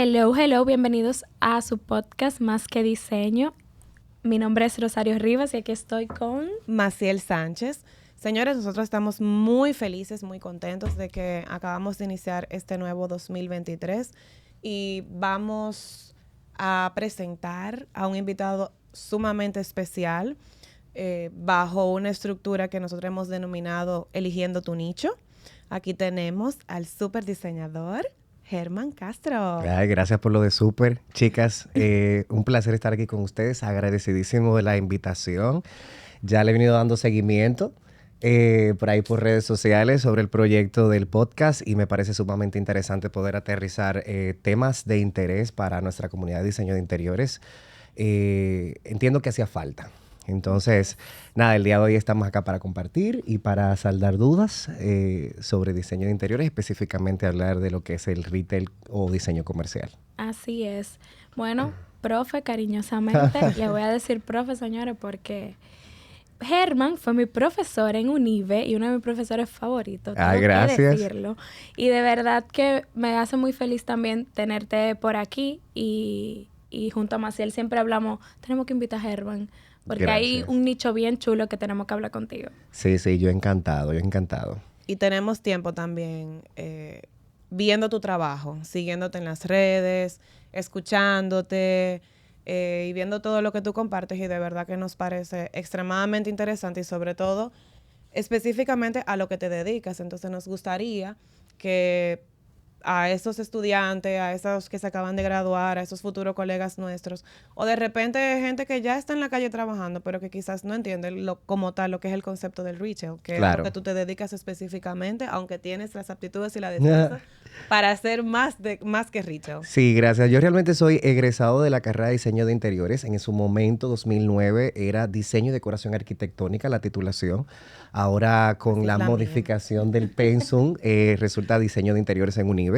Hello, hello, bienvenidos a su podcast Más que Diseño. Mi nombre es Rosario Rivas y aquí estoy con Maciel Sánchez. Señores, nosotros estamos muy felices, muy contentos de que acabamos de iniciar este nuevo 2023 y vamos a presentar a un invitado sumamente especial bajo una estructura que nosotros hemos denominado Eligiendo tu Nicho. Aquí tenemos al super diseñador Germán Castro. Ay, gracias por lo de súper. Chicas, un placer estar aquí con ustedes. Agradecidísimo de la invitación. Ya le he venido dando seguimiento por ahí por redes sociales sobre el proyecto del podcast y me parece sumamente interesante poder aterrizar temas de interés para nuestra comunidad de diseño de interiores. Entiendo que hacía falta. Entonces, nada, el día de hoy estamos acá para compartir y para saldar dudas sobre diseño de interiores, específicamente hablar de lo que es el retail o diseño comercial. Así es. Bueno, profe, cariñosamente, le voy a decir profe, señores, porque Germán fue mi profesor en UNIBE y uno de mis profesores favoritos. Ay, tengo gracias. que decirlo. Y de verdad que me hace muy feliz también tenerte por aquí y junto a Maciel siempre hablamos, tenemos que invitar a Germán. Porque hay un nicho bien chulo que tenemos que hablar contigo. Sí, yo encantado. Y tenemos tiempo también viendo tu trabajo, siguiéndote en las redes, escuchándote y viendo todo lo que tú compartes y de verdad que nos parece extremadamente interesante y sobre todo específicamente a lo que te dedicas. Entonces nos gustaría que a esos estudiantes, a esos que se acaban de graduar, a esos futuros colegas nuestros, o de repente gente que ya está en la calle trabajando, pero que quizás no entiende como tal lo que es el concepto del retail, que es lo que tú te dedicas específicamente, aunque tienes las aptitudes y la destreza para hacer más que retail. Sí, gracias. Yo realmente soy egresado de la carrera de diseño de interiores. En su momento, 2009, era diseño y decoración arquitectónica la titulación. Ahora, con Así la es modificación del pensum, resulta diseño de interiores en UNIBE.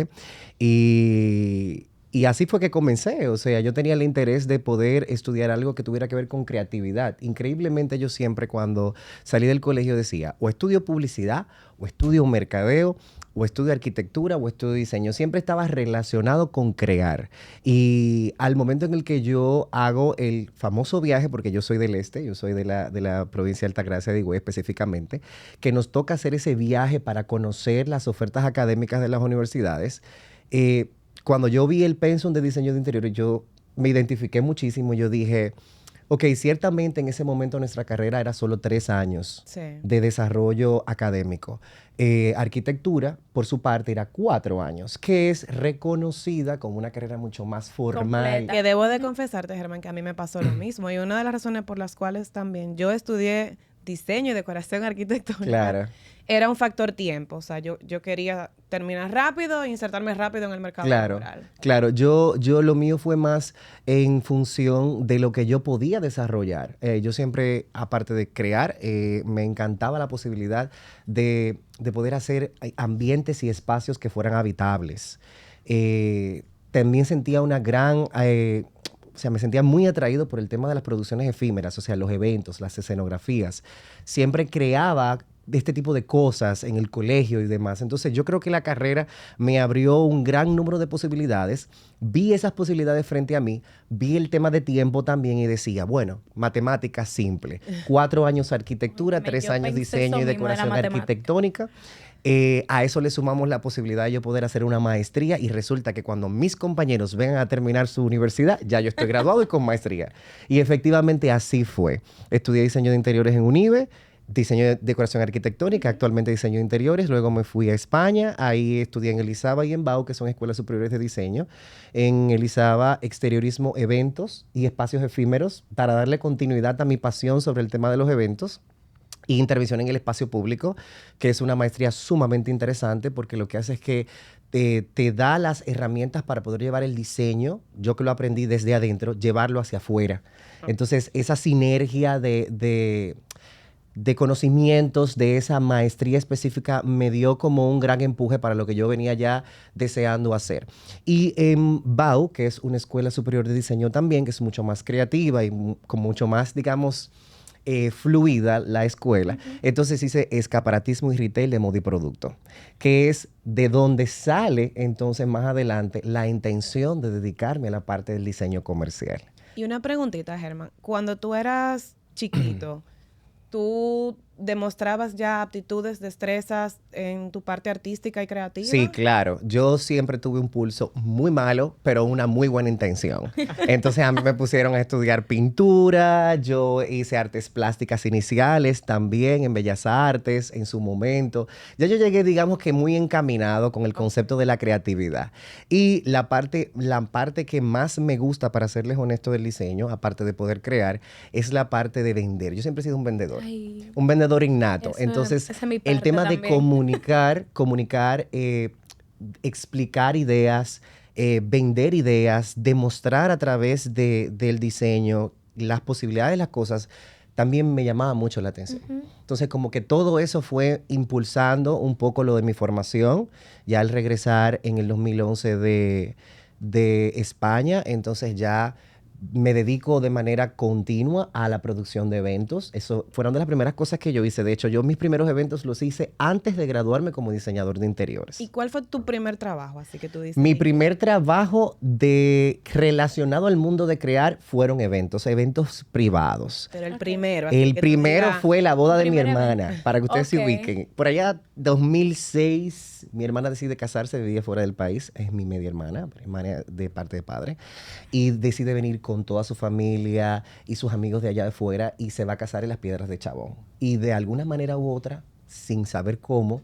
Y así fue que comencé. O sea, yo tenía el interés de poder estudiar algo que tuviera que ver con creatividad. Increíblemente, yo siempre cuando salí del colegio decía, o estudio publicidad, o estudio mercadeo, o estudio arquitectura, o estudio diseño. Siempre estaba relacionado con crear. Y al momento en el que yo hago el famoso viaje, porque yo soy del este, yo soy de la provincia de Altagracia de Higüey específicamente, que nos toca hacer ese viaje para conocer las ofertas académicas de las universidades, cuando yo vi el pensum de diseño de interiores, yo me identifiqué muchísimo. Yo dije, ok, ciertamente en ese momento nuestra carrera era solo 3 años de desarrollo académico. Arquitectura, por su parte, era 4 años, que es reconocida como una carrera mucho más formal. Completa. Que debo de confesarte, Germán, que a mí me pasó lo mismo. Y una de las razones por las cuales también yo estudié diseño y decoración arquitectónica era un factor tiempo. O sea, yo quería terminar rápido e insertarme rápido en el mercado laboral. Claro, yo lo mío fue más en función de lo que yo podía desarrollar. Yo siempre, aparte de crear, me encantaba la posibilidad de poder hacer ambientes y espacios que fueran habitables. También sentía una gran... o sea, me sentía muy atraído por el tema de las producciones efímeras, o sea, los eventos, las escenografías. Siempre creaba de este tipo de cosas en el colegio y demás. Entonces, yo creo que la carrera me abrió un gran número de posibilidades. Vi esas posibilidades frente a mí, vi el tema de tiempo también y decía, bueno, matemáticas simple. 4 años arquitectura, 3 años diseño y decoración arquitectónica. A eso le sumamos la posibilidad de yo poder hacer una maestría y resulta que cuando mis compañeros vengan a terminar su universidad, ya yo estoy graduado y con maestría. Y efectivamente así fue. Estudié diseño de interiores en UNIBE, diseño de decoración arquitectónica, actualmente diseño de interiores. Luego me fui a España, ahí estudié en Elisaba y en BAU, que son escuelas superiores de diseño. En Elisaba, exteriorismo, eventos y espacios efímeros para darle continuidad a mi pasión sobre el tema de los eventos. Y intervención en el espacio público, que es una maestría sumamente interesante porque lo que hace es que te da las herramientas para poder llevar el diseño, yo que lo aprendí desde adentro, llevarlo hacia afuera. Entonces, esa sinergia de conocimientos de esa maestría específica me dio como un gran empuje para lo que yo venía ya deseando hacer. Y en BAU, que es una escuela superior de diseño también, que es mucho más creativa y con mucho más, digamos, fluida la escuela. Entonces hice escaparatismo y retail de moda y producto, que es de donde sale entonces más adelante la intención de dedicarme a la parte del diseño comercial. Y una preguntita, Germán. Cuando tú eras chiquito, ¿tú demostrabas ya aptitudes, destrezas en tu parte artística y creativa? Sí, claro. Yo siempre tuve un pulso muy malo, pero una muy buena intención. Entonces a mí me pusieron a estudiar pintura, yo hice artes plásticas iniciales también en Bellas Artes en su momento. Ya yo llegué, digamos que muy encaminado con el concepto de la creatividad. Y la parte que más me gusta, para serles honesto, del diseño, aparte de poder crear, es la parte de vender. Yo siempre he sido un vendedor. Ay. Un vendedor innato. Entonces, el tema de comunicar, explicar ideas, vender ideas, demostrar a través del diseño las posibilidades de las cosas, también me llamaba mucho la atención. Entonces, como que todo eso fue impulsando un poco lo de mi formación. Ya al regresar en el 2011 de España, entonces ya me dedico de manera continua a la producción de eventos. Eso fueron de las primeras cosas que yo hice. De hecho, yo mis primeros eventos los hice antes de graduarme como diseñador de interiores. ¿Y cuál fue tu primer trabajo? Así que tú dices. Mi primer trabajo relacionado al mundo de crear fueron eventos privados. Pero el primero. El primero fue la boda de mi hermana, evento. para que ustedes se ubiquen. Por allá, 2006, mi hermana decide casarse, vivía fuera del país. Es mi media hermana de parte de padre. Y decide venir con toda su familia y sus amigos de allá de fuera y se va a casar en las Piedras de Chabón. Y de alguna manera u otra, sin saber cómo,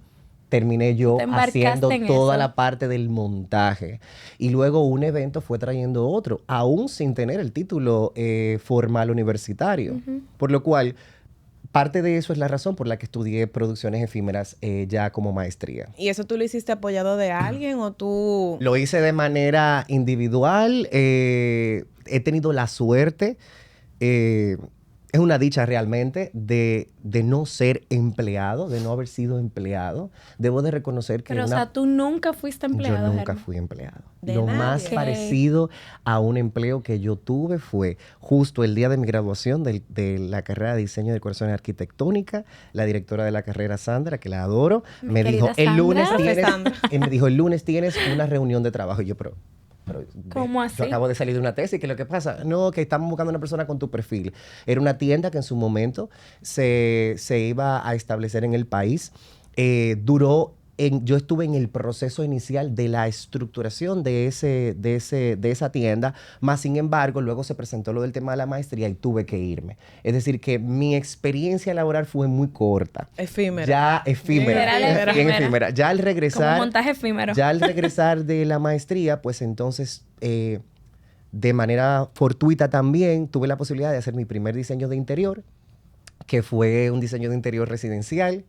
terminé yo haciendo toda la parte del montaje. Y luego un evento fue trayendo otro, aún sin tener el título formal universitario. Por lo cual, parte de eso es la razón por la que estudié producciones efímeras ya como maestría. ¿Y eso tú lo hiciste apoyado de alguien o tú...? Lo hice de manera individual. He tenido la suerte, es una dicha realmente, de no ser empleado, de no haber sido empleado. Debo de reconocer que... Pero, o sea, tú nunca fuiste empleado, Yo nunca Germán. fui empleado. ¿De Lo nadie? más parecido a un empleo que yo tuve fue justo el día de mi graduación de la carrera de diseño de decoración arquitectónica. La directora de la carrera, Sandra, que la adoro, me dijo, el lunes tienes una reunión de trabajo. Y yo, pero ¿cómo así? yo acabo de salir de una tesis, ¿qué es lo que pasa? No, que estamos buscando una persona con tu perfil. Era una tienda que en su momento se iba a establecer en el país. Yo estuve en el proceso inicial de la estructuración de esa tienda, más sin embargo, luego se presentó lo del tema de la maestría y tuve que irme. Es decir, que mi experiencia laboral fue muy corta. Efímera. Ya efímera. Bien efímera. Ya al regresar... Como montaje efímero. Ya al regresar de la maestría, pues entonces, de manera fortuita también, tuve la posibilidad de hacer mi primer diseño de interior, que fue un diseño de interior residencial,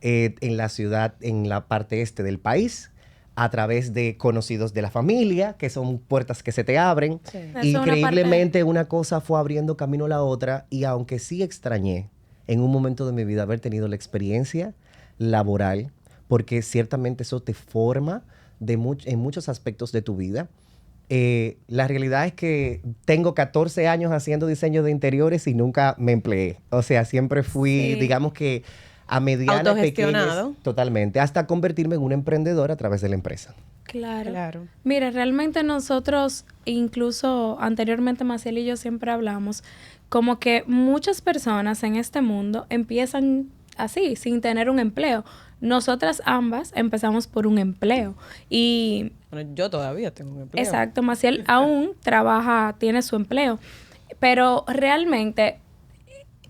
en la ciudad, en la parte este del país, a través de conocidos de la familia, que son puertas que se te abren. Sí. Increíblemente una cosa fue abriendo camino a la otra, y aunque sí extrañé en un momento de mi vida haber tenido la experiencia laboral, porque ciertamente eso te forma en muchos aspectos de tu vida. La realidad es que tengo 14 años haciendo diseño de interiores y nunca me empleé. O sea, siempre fui, digamos que a mediana, pequeñas, totalmente, hasta convertirme en un emprendedor a través de la empresa. Claro. Mira, realmente nosotros, incluso anteriormente Maciel y yo siempre hablamos, como que muchas personas en este mundo empiezan así, sin tener un empleo. Nosotras ambas empezamos por un empleo y... Bueno, yo todavía tengo un empleo. Exacto, Maciel aún tiene su empleo, pero realmente...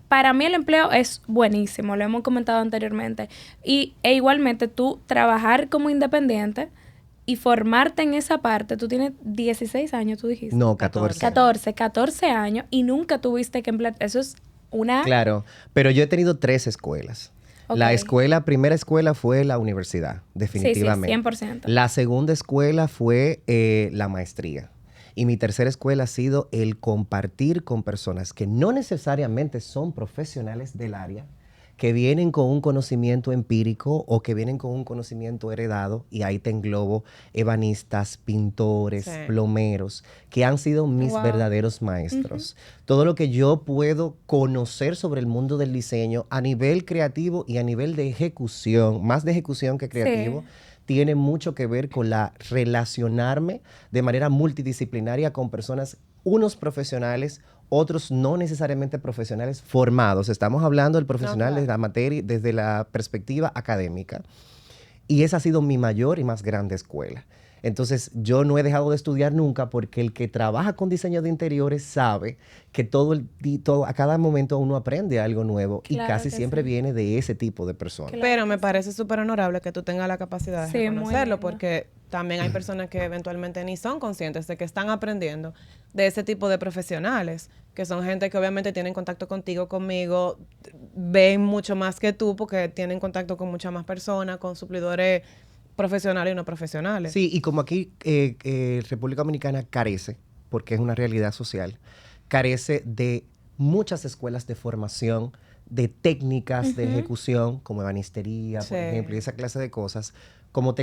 Para mí el empleo es buenísimo, lo hemos comentado anteriormente. E igualmente tú trabajar como independiente y formarte en esa parte. Tú tienes 16 años, tú dijiste. No, 14. 14 años y nunca tuviste que emplear. Eso es una... Claro, pero yo he tenido 3 escuelas. Okay. Primera escuela fue la universidad, definitivamente. Sí, 100%. La segunda escuela fue la maestría. Y mi tercera escuela ha sido el compartir con personas que no necesariamente son profesionales del área, que vienen con un conocimiento empírico o que vienen con un conocimiento heredado, y ahí te englobo ebanistas, pintores, plomeros, que han sido mis verdaderos maestros. Todo lo que yo puedo conocer sobre el mundo del diseño a nivel creativo y a nivel de ejecución, más de ejecución que creativo, tiene mucho que ver con la relacionarme de manera multidisciplinaria con personas, unos profesionales, otros no necesariamente profesionales formados. Estamos hablando del profesional de la materia desde la perspectiva académica. Y esa ha sido mi mayor y más grande escuela. Entonces, yo no he dejado de estudiar nunca, porque el que trabaja con diseño de interiores sabe que a cada momento uno aprende algo nuevo, y casi siempre viene de ese tipo de personas. Pero me parece súper honorable que tú tengas la capacidad de reconocerlo, porque también hay personas que eventualmente ni son conscientes de que están aprendiendo de ese tipo de profesionales, que son gente que obviamente tienen contacto contigo, conmigo, ven mucho más que tú porque tienen contacto con muchas más personas, con suplidores profesionales y no profesionales. Sí, y como aquí República Dominicana carece, porque es una realidad social, carece de muchas escuelas de formación, de técnicas de ejecución, como ebanistería, por ejemplo, y esa clase de cosas. Como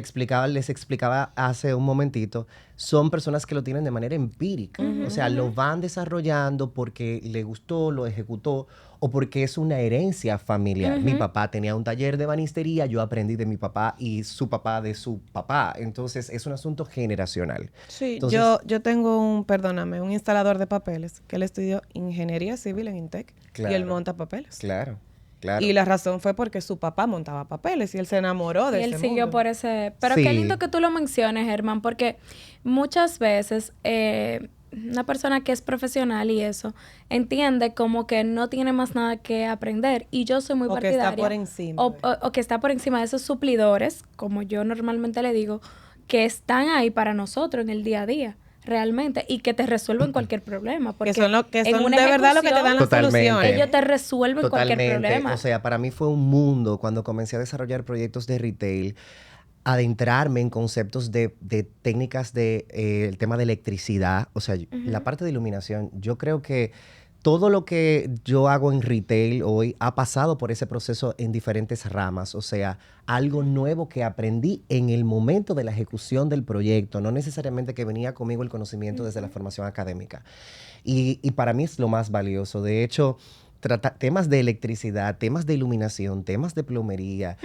les explicaba hace un momentito, son personas que lo tienen de manera empírica. O sea, lo van desarrollando porque le gustó, lo ejecutó, o porque es una herencia familiar. Mi papá tenía un taller de ebanistería, yo aprendí de mi papá y su papá de su papá. Entonces, es un asunto generacional. Sí, entonces, yo tengo un instalador de papeles, que él estudió ingeniería civil en INTEC, y él monta papeles. Claro. Y la razón fue porque su papá montaba papeles y él se enamoró de ese mundo. Y él siguió por ese... Pero qué lindo que tú lo menciones, Germán, porque muchas veces una persona que es profesional y eso entiende como que no tiene más nada que aprender. Y yo soy muy partidaria. O que está por encima. O que está por encima de esos suplidores, como yo normalmente le digo, que están ahí para nosotros en el día a día. Realmente, y que te resuelven cualquier problema. Porque que son de verdad lo que te dan la solución. Ellos te resuelven cualquier problema. O sea, para mí fue un mundo cuando comencé a desarrollar proyectos de retail, adentrarme en conceptos de técnicas el tema de electricidad, o sea, la parte de iluminación. Yo creo que todo lo que yo hago en retail hoy ha pasado por ese proceso en diferentes ramas. O sea, algo nuevo que aprendí en el momento de la ejecución del proyecto, no necesariamente que venía conmigo el conocimiento desde la formación académica. Y para mí es lo más valioso. De hecho, temas de electricidad, temas de iluminación, temas de plomería,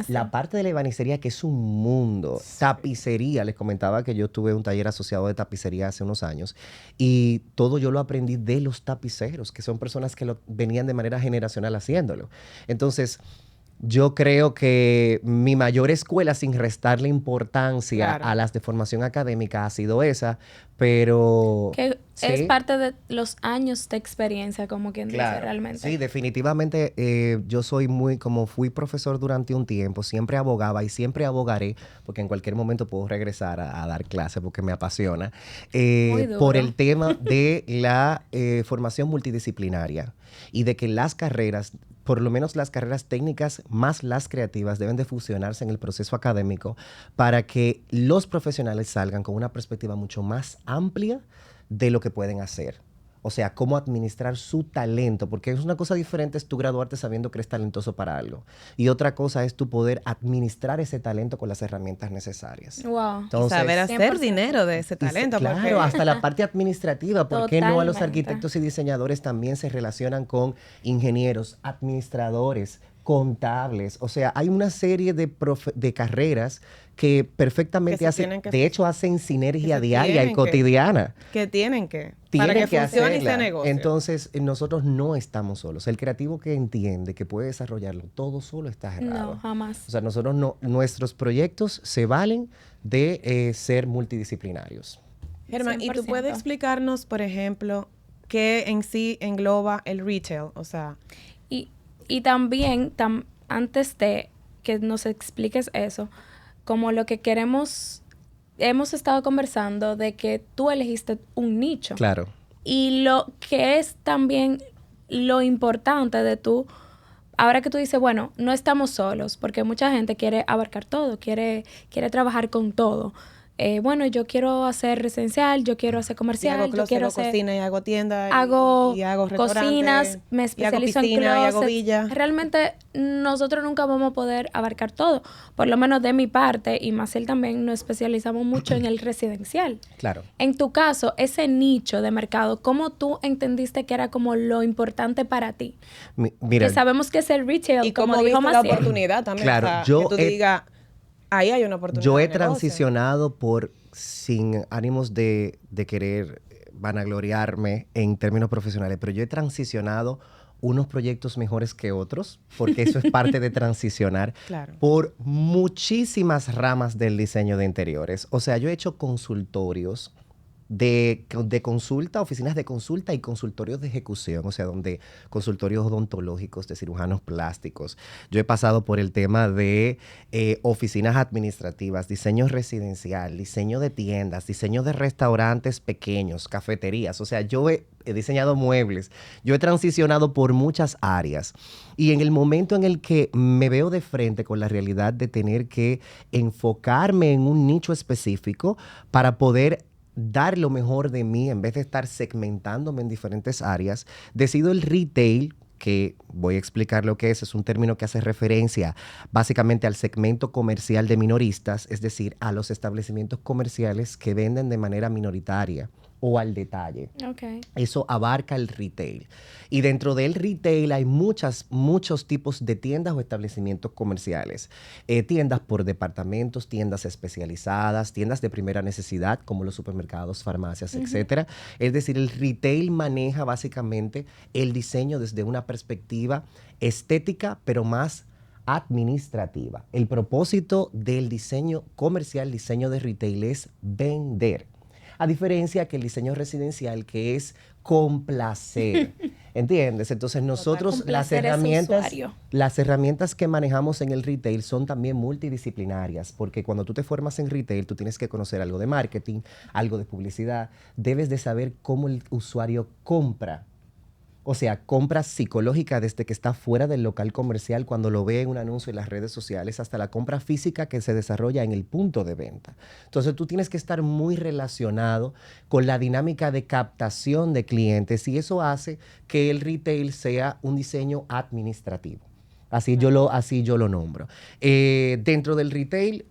la parte de la ebanistería, que es un mundo, tapicería. Les comentaba que yo tuve un taller asociado de tapicería hace unos años, y todo yo lo aprendí de los tapiceros, que son personas que venían de manera generacional haciéndolo. Entonces, yo creo que mi mayor escuela, sin restarle importancia a las de formación académica, ha sido esa, pero... Que es parte de los años de experiencia, como quien dice realmente. Sí, definitivamente yo soy como fui profesor durante un tiempo, siempre abogaba y siempre abogaré, porque en cualquier momento puedo regresar a dar clase porque me apasiona, por el tema de la formación multidisciplinaria y de que las carreras, por lo menos las carreras técnicas más las creativas, deben de fusionarse en el proceso académico para que los profesionales salgan con una perspectiva mucho más amplia de lo que pueden hacer. O sea, cómo administrar su talento, porque es una cosa diferente es tú graduarte sabiendo que eres talentoso para algo, y otra cosa es tú poder administrar ese talento con las herramientas necesarias. Wow. Entonces, saber hacer 100%. Dinero de ese talento. Claro, hasta la parte administrativa. ¿Por qué no a los arquitectos y diseñadores también se relacionan con ingenieros, administradores, contables? O sea, hay una serie de carreras que perfectamente hacen sinergia diaria y cotidiana. Para que funcione y sea negocio. Entonces, nosotros no estamos solos. El creativo que entiende que puede desarrollarlo todo solo está errado. No, jamás. O sea, nuestros proyectos se valen de ser multidisciplinarios. Germán, ¿y tú puedes explicarnos, por ejemplo, qué en sí engloba el retail? O sea... Y también, antes de que nos expliques eso, como lo que hemos estado conversando de que tú elegiste un nicho. Claro. Y lo que es también lo importante de tú, ahora que tú dices, bueno, no estamos solos, porque mucha gente quiere abarcar todo, quiere trabajar con todo. bueno, yo quiero hacer residencial, yo quiero hacer comercial, hago closet, yo quiero hago hacer... cocina y hago tienda y hago cocinas, me especializo en y hago closets. villa. Realmente nosotros nunca vamos a poder abarcar todo. Por lo menos de mi parte, y Maciel también, nos especializamos mucho en el residencial. Claro. En tu caso, ese nicho de mercado, ¿cómo tú entendiste que era como lo importante para ti? Mira, que sabemos que es el retail, Y como cómo dijo viste la Maciel. oportunidad también. Claro, o sea, yo que tú digas, ahí hay una oportunidad Yo he de negocio. transicionado sin ánimos de querer vanagloriarme en términos profesionales, pero yo he transicionado unos proyectos mejores que otros, porque eso es parte de transicionar Claro. por muchísimas ramas del diseño de interiores. O sea, yo he hecho consultorios de consulta, oficinas de consulta y consultorios de ejecución, o sea, donde consultorios odontológicos de cirujanos plásticos. Yo he pasado por el tema de oficinas administrativas, diseño residencial, diseño de tiendas, diseño de restaurantes pequeños, cafeterías. O sea, yo he diseñado muebles. Yo he transicionado por muchas áreas. Y en el momento en el que me veo de frente con la realidad de tener que enfocarme en un nicho específico para poder dar lo mejor de mí en vez de estar segmentándome en diferentes áreas, decido el retail, que voy a explicar lo que es un término que hace referencia básicamente al segmento comercial de minoristas, es decir, a los establecimientos comerciales que venden de manera minoritaria o al detalle. Okay. Eso abarca el retail. Y dentro del retail hay muchos tipos de tiendas o establecimientos comerciales. Tiendas por departamentos, tiendas especializadas, tiendas de primera necesidad, como los supermercados, farmacias, etcétera. Es decir, el retail maneja básicamente el diseño desde una perspectiva estética, pero más administrativa. El propósito del diseño comercial, diseño de retail, es vender. A diferencia que el diseño residencial, que es complacer. ¿Entiendes? Entonces nosotros las herramientas que manejamos en el retail son también multidisciplinarias, porque cuando tú te formas en retail, tú tienes que conocer algo de marketing, algo de publicidad, debes de saber cómo el usuario compra. O sea, compra psicológica desde que está fuera del local comercial, cuando lo ve en un anuncio en las redes sociales, hasta la compra física que se desarrolla en el punto de venta. Entonces, tú tienes que estar muy relacionado con la dinámica de captación de clientes y eso hace que el retail sea un diseño administrativo. Así yo lo nombro. Dentro del retail,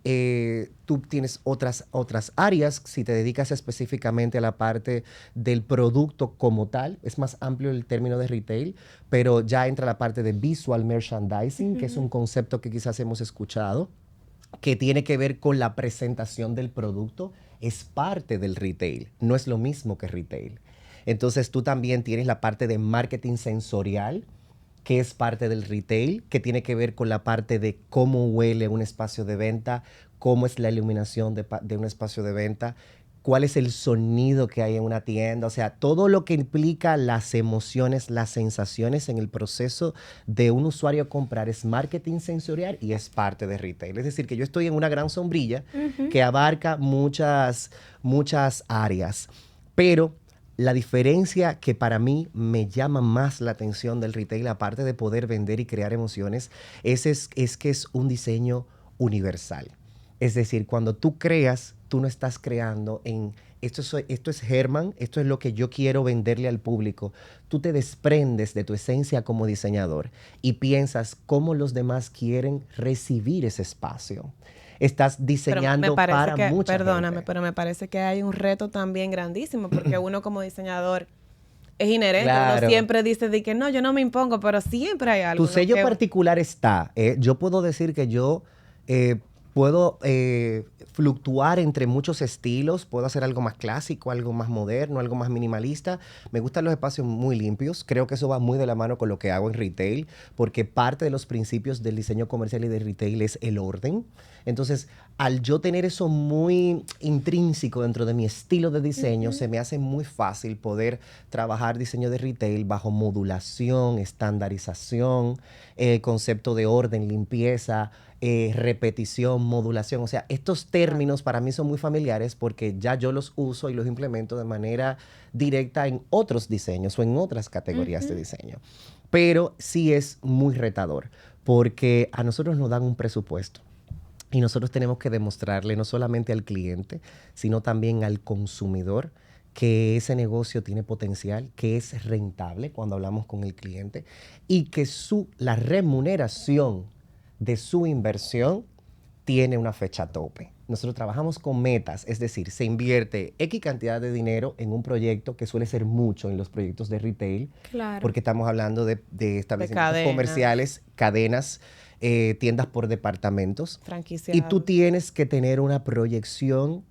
tú tienes otras áreas. Si te dedicas específicamente a la parte del producto como tal, es más amplio el término de retail, pero ya entra la parte de visual merchandising, que es un concepto que quizás hemos escuchado, que tiene que ver con la presentación del producto. Es parte del retail, no es lo mismo que retail. Entonces tú también tienes la parte de marketing sensorial, que es parte del retail, que tiene que ver con la parte de cómo huele un espacio de venta, cómo es la iluminación de un espacio de venta, cuál es el sonido que hay en una tienda, o sea, todo lo que implica las emociones, las sensaciones en el proceso de un usuario comprar es marketing sensorial y es parte de retail. Es decir, que yo estoy en una gran sombrilla que abarca muchas áreas, pero la diferencia que para mí me llama más la atención del retail, aparte de poder vender y crear emociones, es que es un diseño universal. Es decir, cuando tú creas, tú no estás creando en esto es Herman, esto es lo que yo quiero venderle al público. Tú te desprendes de tu esencia como diseñador y piensas cómo los demás quieren recibir ese espacio. Estás diseñando para mucha gente. Pero me parece que hay un reto también grandísimo, porque uno como diseñador es inherente. Claro. Uno siempre dice de que no, yo no me impongo, pero siempre hay algo. Tu sello particular está. Yo puedo decir que yo puedo fluctuar entre muchos estilos. Puedo hacer algo más clásico, algo más moderno, algo más minimalista. Me gustan los espacios muy limpios. Creo que eso va muy de la mano con lo que hago en retail, porque parte de los principios del diseño comercial y de retail es el orden. Entonces, al yo tener eso muy intrínseco dentro de mi estilo de diseño, se me hace muy fácil poder trabajar diseño de retail bajo modulación, estandarización, concepto de orden, limpieza, repetición, modulación. O sea, estos términos para mí son muy familiares porque ya yo los uso y los implemento de manera directa en otros diseños o en otras categorías de diseño. Pero sí es muy retador porque a nosotros nos dan un presupuesto. Y nosotros tenemos que demostrarle no solamente al cliente, sino también al consumidor que ese negocio tiene potencial, que es rentable cuando hablamos con el cliente y que la remuneración de su inversión tiene una fecha tope. Nosotros trabajamos con metas, es decir, se invierte X cantidad de dinero en un proyecto que suele ser mucho en los proyectos de retail, Claro. porque estamos hablando de establecimientos comerciales, cadenas, tiendas por departamentos. Franquiciados. Y tú tienes que tener una proyección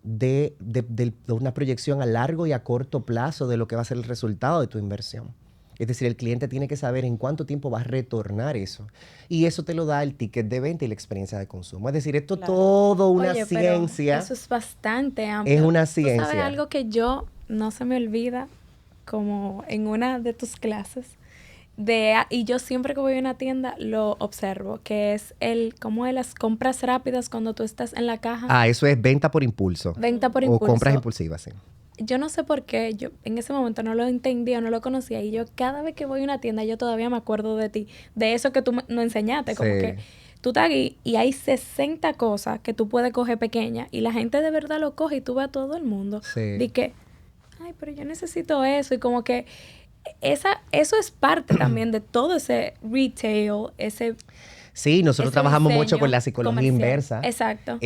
una proyección a largo y a corto plazo de lo que va a ser el resultado de tu inversión. Es decir, el cliente tiene que saber en cuánto tiempo va a retornar eso. Y eso te lo da el ticket de venta y la experiencia de consumo. Es decir, esto es todo una ciencia. Eso es bastante amplio. Es una ciencia. ¿Tú sabes algo que yo no se me olvida, como en una de tus clases? Y yo siempre que voy a una tienda lo observo, que es como de las compras rápidas cuando tú estás en la caja. Eso es venta por impulso. Venta por impulso. O compras impulsivas, sí. Yo no sé por qué, yo en ese momento no lo entendía, no lo conocía, y yo cada vez que voy a una tienda, yo todavía me acuerdo de ti, de eso que tú nos enseñaste, como que tú estás aquí y hay 60 cosas que tú puedes coger pequeñas, y la gente de verdad lo coge y tú ves a todo el mundo. Y que, ay, pero yo necesito eso, y como que eso es parte también de todo ese retail, Sí, nosotros trabajamos mucho con la psicología comercial. inversa. Exacto.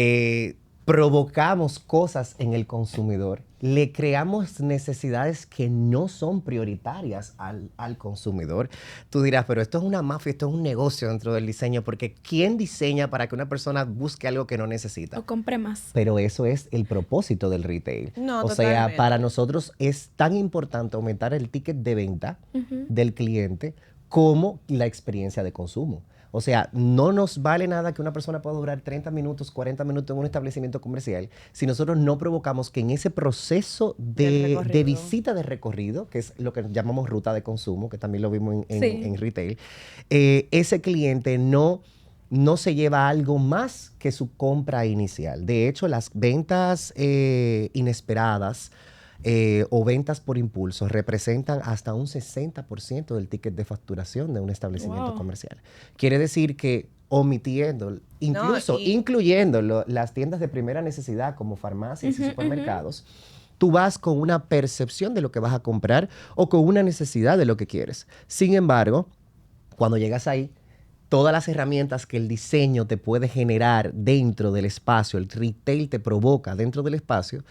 Provocamos cosas en el consumidor, le creamos necesidades que no son prioritarias al consumidor. Tú dirás, pero esto es una mafia, esto es un negocio dentro del diseño, porque ¿quién diseña para que una persona busque algo que no necesita? O compre más. Pero eso es el propósito del retail. No, o totalmente. sea, para nosotros es tan importante aumentar el ticket de venta del cliente como la experiencia de consumo. O sea, no nos vale nada que una persona pueda durar 30 minutos, 40 minutos en un establecimiento comercial si nosotros no provocamos que en ese proceso de visita de recorrido, que es lo que llamamos ruta de consumo, que también lo vimos en retail, ese cliente no se lleva algo más que su compra inicial. De hecho, las ventas inesperadas o ventas por impulso representan hasta un 60% del ticket de facturación de un establecimiento comercial. Quiere decir que omitiendo, incluyendo las tiendas de primera necesidad como farmacias y supermercados, tú vas con una percepción de lo que vas a comprar o con una necesidad de lo que quieres. Sin embargo, cuando llegas ahí, todas las herramientas que el diseño te puede generar dentro del espacio, el retail te provoca dentro del espacio,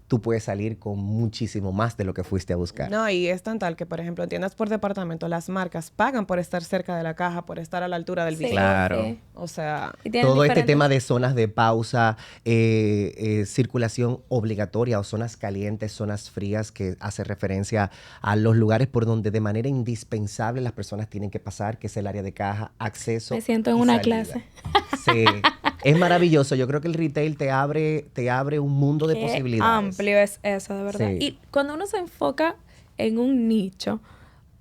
tú puedes salir con muchísimo más de lo que fuiste a buscar. No, y es tan tal que, por ejemplo, en tiendas por departamento, las marcas pagan por estar cerca de la caja, por estar a la altura del visor. Claro. Sí. O sea, todo este tema de zonas de pausa, circulación obligatoria o zonas calientes, zonas frías, que hace referencia a los lugares por donde de manera indispensable las personas tienen que pasar, que es el área de caja, acceso. Me siento en una clase. Sí. Es maravilloso. Yo creo que el retail te abre un mundo de posibilidades. Amplio es eso, de verdad. Sí. Y cuando uno se enfoca en un nicho,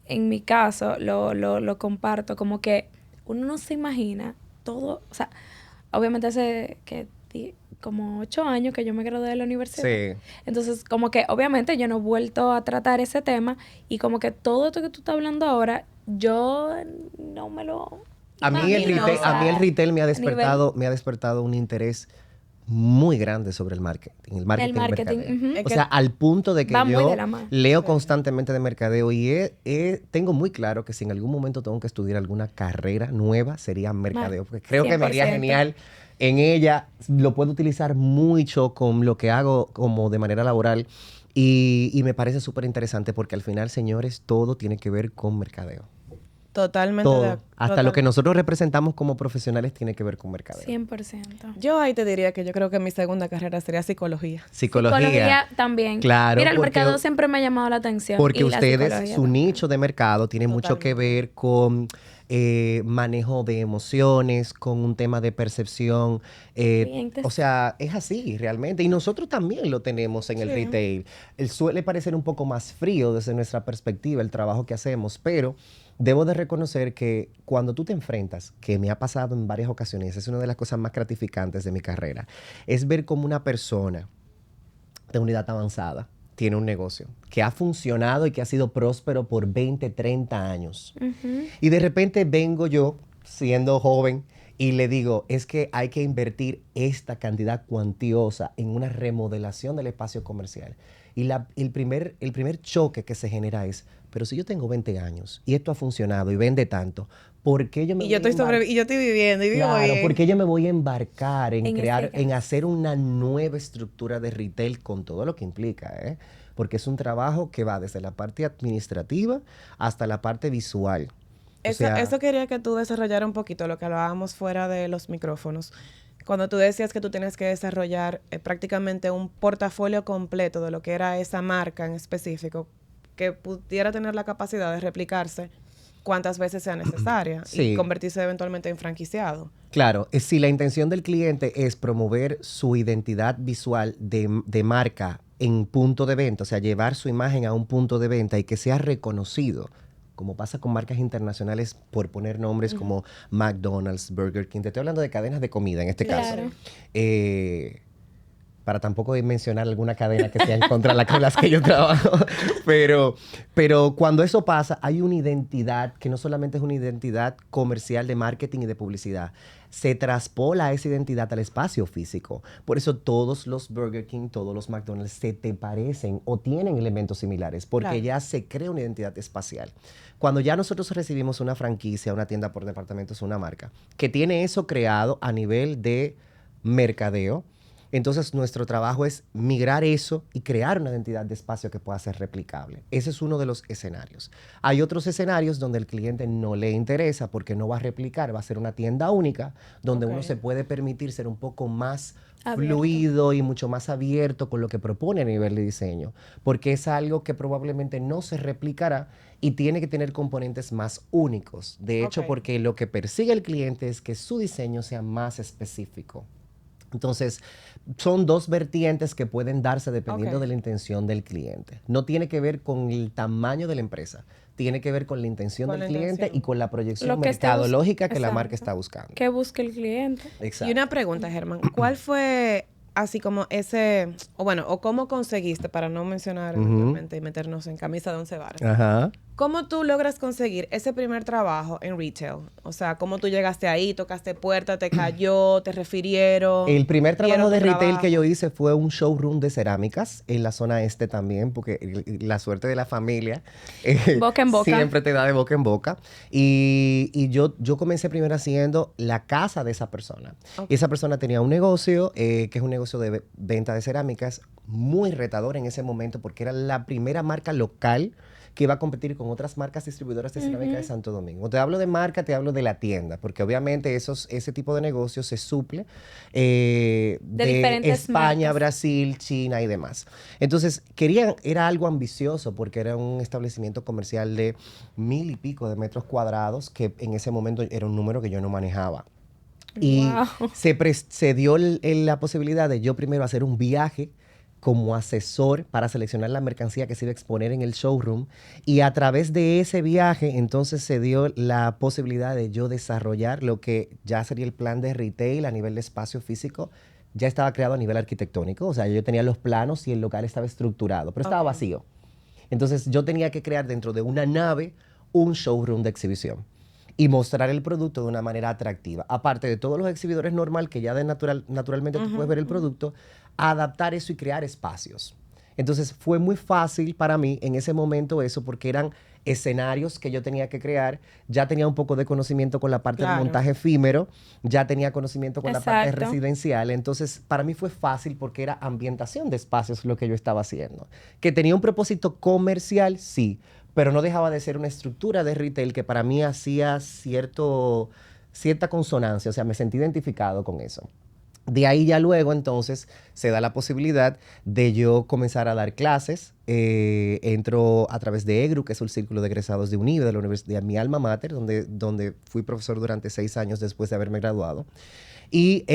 en mi caso, lo comparto, como que uno no se imagina todo, o sea, obviamente hace como 8 años que yo me gradué de la universidad. Sí. Entonces, como que obviamente yo no he vuelto a tratar ese tema y como que todo esto que tú estás hablando ahora, yo no me lo A mí el retail me ha despertado un interés muy grande sobre el marketing. El marketing. O sea, al punto de que yo leo constantemente de mercadeo y tengo muy claro que si en algún momento tengo que estudiar alguna carrera nueva, sería mercadeo. Porque creo que me haría genial en ella. Lo puedo utilizar mucho con lo que hago como de manera laboral y me parece súper interesante porque al final, señores, todo tiene que ver con mercadeo. Totalmente. Todo. Hasta lo que nosotros representamos como profesionales tiene que ver con mercadeo. 100%. Yo ahí te diría que yo creo que mi segunda carrera sería psicología. Psicología también. Claro. Mira, el mercadeo siempre me ha llamado la atención. Porque ustedes, su nicho de mercado tiene mucho que ver con manejo de emociones, con un tema de percepción. O sea, es así realmente. Y nosotros también lo tenemos en el retail. Suele parecer un poco más frío desde nuestra perspectiva el trabajo que hacemos, pero debo de reconocer que cuando tú te enfrentas, que me ha pasado en varias ocasiones, es una de las cosas más gratificantes de mi carrera, es ver cómo una persona de unidad avanzada tiene un negocio que ha funcionado y que ha sido próspero por 20, 30 años. Y de repente vengo yo, siendo joven, Y le digo, es que hay que invertir esta cantidad cuantiosa en una remodelación del espacio comercial. Y el primer choque que se genera es, pero si yo tengo 20 años y esto ha funcionado y vende tanto, ¿por qué yo me y yo estoy viviendo y vivo bien? ¿Por qué yo me voy a embarcar en crear, en hacer una nueva estructura de retail con todo lo que implica, ¿eh? Porque es un trabajo que va desde la parte administrativa hasta la parte visual. Eso quería que tú desarrollaras un poquito lo que hablábamos fuera de los micrófonos. Cuando tú decías que tú tienes que desarrollar prácticamente un portafolio completo de lo que era esa marca en específico, que pudiera tener la capacidad de replicarse cuantas veces sea necesaria y convertirse eventualmente en franquiciado. Claro, si la intención del cliente es promover su identidad visual de marca en punto de venta, o sea, llevar su imagen a un punto de venta y que sea reconocido, como pasa con marcas internacionales, por poner nombres como McDonald's, Burger King. Te estoy hablando de cadenas de comida en este caso. Para tampoco mencionar alguna cadena que sea en contra de las que yo trabajo. Pero cuando eso pasa, hay una identidad que no solamente es una identidad comercial de marketing y de publicidad. Se traspola esa identidad al espacio físico. Por eso todos los Burger King, todos los McDonald's se te parecen o tienen elementos similares, porque ya se crea una identidad espacial. Cuando ya nosotros recibimos una franquicia, una tienda por departamentos, una marca, que tiene eso creado a nivel de mercadeo, entonces nuestro trabajo es migrar eso y crear una identidad de espacio que pueda ser replicable. Ese es uno de los escenarios. Hay otros escenarios donde el cliente no le interesa porque no va a replicar, va a ser una tienda única donde uno se puede permitir ser un poco más fluido y mucho más abierto con lo que propone a nivel de diseño, porque es algo que probablemente no se replicará y tiene que tener componentes más únicos. De hecho, porque lo que persigue el cliente es que su diseño sea más específico. Entonces, son dos vertientes que pueden darse dependiendo de la intención del cliente. No tiene que ver con el tamaño de la empresa, tiene que ver con la intención del cliente y con la proyección mercadológica que la marca está buscando. ¿Qué busca el cliente? Exacto. Y una pregunta, Germán, ¿cuál fue así como o cómo conseguiste, para no mencionar eventualmente y meternos en camisa de 11 varas, cómo tú logras conseguir ese primer trabajo en retail? O sea, ¿cómo tú llegaste ahí, tocaste puerta, te cayó, te refirieron? El primer trabajo de retail que yo hice fue un showroom de cerámicas en la zona este también, porque la suerte de la familia boca en boca. Siempre te da de boca en boca. Y yo comencé primero haciendo la casa de esa persona. Y esa persona tenía un negocio, que es un negocio de venta de cerámicas, muy retador en ese momento porque era la primera marca local que iba a competir con otras marcas distribuidoras de cerámica de Santo Domingo. Te hablo de marca, te hablo de la tienda, porque obviamente ese tipo de negocios se suple de España, marcas. Brasil, China y demás. Entonces, era algo ambicioso porque era un establecimiento comercial de 1,000 y pico de metros cuadrados, que en ese momento era un número que yo no manejaba. Y se dio la posibilidad de yo primero hacer un viaje como asesor para seleccionar la mercancía que se iba a exponer en el showroom, y a través de ese viaje entonces se dio la posibilidad de yo desarrollar lo que ya sería el plan de retail a nivel de espacio físico. Ya estaba creado a nivel arquitectónico, o sea, yo tenía los planos y el local estaba estructurado, pero estaba vacío. Entonces yo tenía que crear dentro de una nave un showroom de exhibición y mostrar el producto de una manera atractiva. Aparte de todos los exhibidores normal que ya naturalmente tú puedes ver el producto, adaptar eso y crear espacios. Entonces fue muy fácil para mí en ese momento eso, porque eran escenarios que yo tenía que crear. Ya tenía un poco de conocimiento con la parte de montaje efímero, ya tenía conocimiento con la parte residencial. Entonces para mí fue fácil porque era ambientación de espacios lo que yo estaba haciendo. Que tenía un propósito comercial, sí, pero no dejaba de ser una estructura de retail que para mí hacía cierta consonancia, o sea, me sentí identificado con eso. De ahí ya luego entonces se da la posibilidad de yo comenzar a dar clases. Entro a través de EGRU, que es el Círculo de Egresados de UNIBE, de la Universidad, mi alma mater, donde fui profesor durante 6 años después de haberme graduado. Y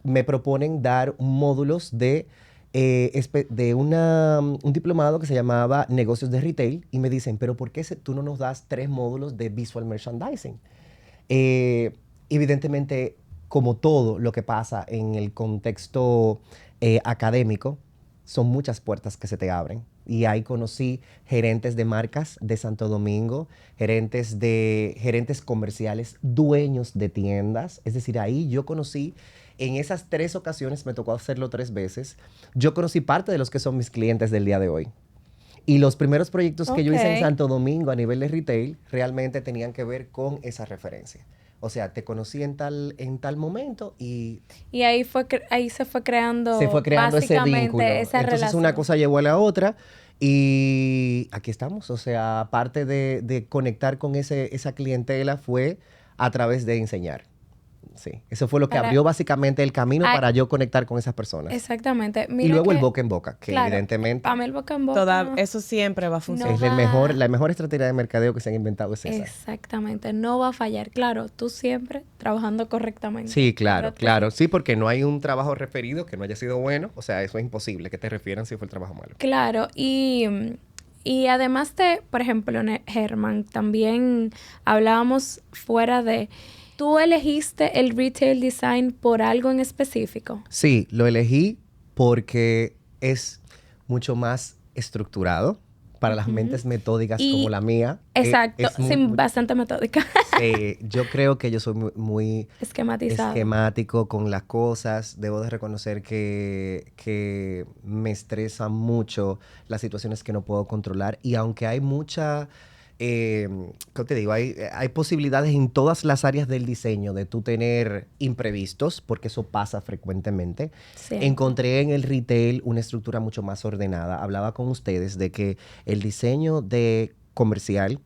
me proponen dar módulos de un diplomado que se llamaba Negocios de Retail, y me dicen, pero ¿por qué tú no nos das 3 módulos de Visual Merchandising? Evidentemente, como todo lo que pasa en el contexto académico, son muchas puertas que se te abren. Y ahí conocí gerentes de marcas de Santo Domingo, gerentes comerciales, dueños de tiendas. Es decir, ahí yo conocí, en esas 3 ocasiones, me tocó hacerlo 3 veces, yo conocí parte de los que son mis clientes del día de hoy. Y los primeros proyectos que yo hice en Santo Domingo a nivel de retail realmente tenían que ver con esa referencia. O sea, te conocí en tal momento y ahí se fue creando ese vínculo. Esa Entonces relación. Una cosa llevó a la otra y aquí estamos. O sea, aparte de conectar con esa clientela fue a través de enseñar. Sí, eso fue lo que abrió básicamente el camino para yo conectar con esas personas. Exactamente. Mira, y luego el boca en boca, que evidentemente... Para mí el boca en boca... eso siempre va a funcionar. Es la mejor estrategia de mercadeo que se han inventado es esa. Exactamente, no va a fallar. Claro, tú siempre trabajando correctamente. Sí, claro. Sí, porque no hay un trabajo referido que no haya sido bueno. O sea, eso es imposible que te refieran si fue el trabajo malo. Claro, y además de, por ejemplo, Germán, también hablábamos fuera de... ¿Tú elegiste el retail design por algo en específico? Sí, lo elegí porque es mucho más estructurado para las mentes metódicas como la mía. Exacto, bastante metódica. Yo creo que yo soy muy esquematizado con las cosas. Debo de reconocer que me estresan mucho las situaciones que no puedo controlar. Y aunque hay mucha... ¿qué te digo? Hay posibilidades en todas las áreas del diseño de tú tener imprevistos, porque eso pasa frecuentemente. Sí. Encontré en el retail una estructura mucho más ordenada. Hablaba con ustedes de que el diseño de comercial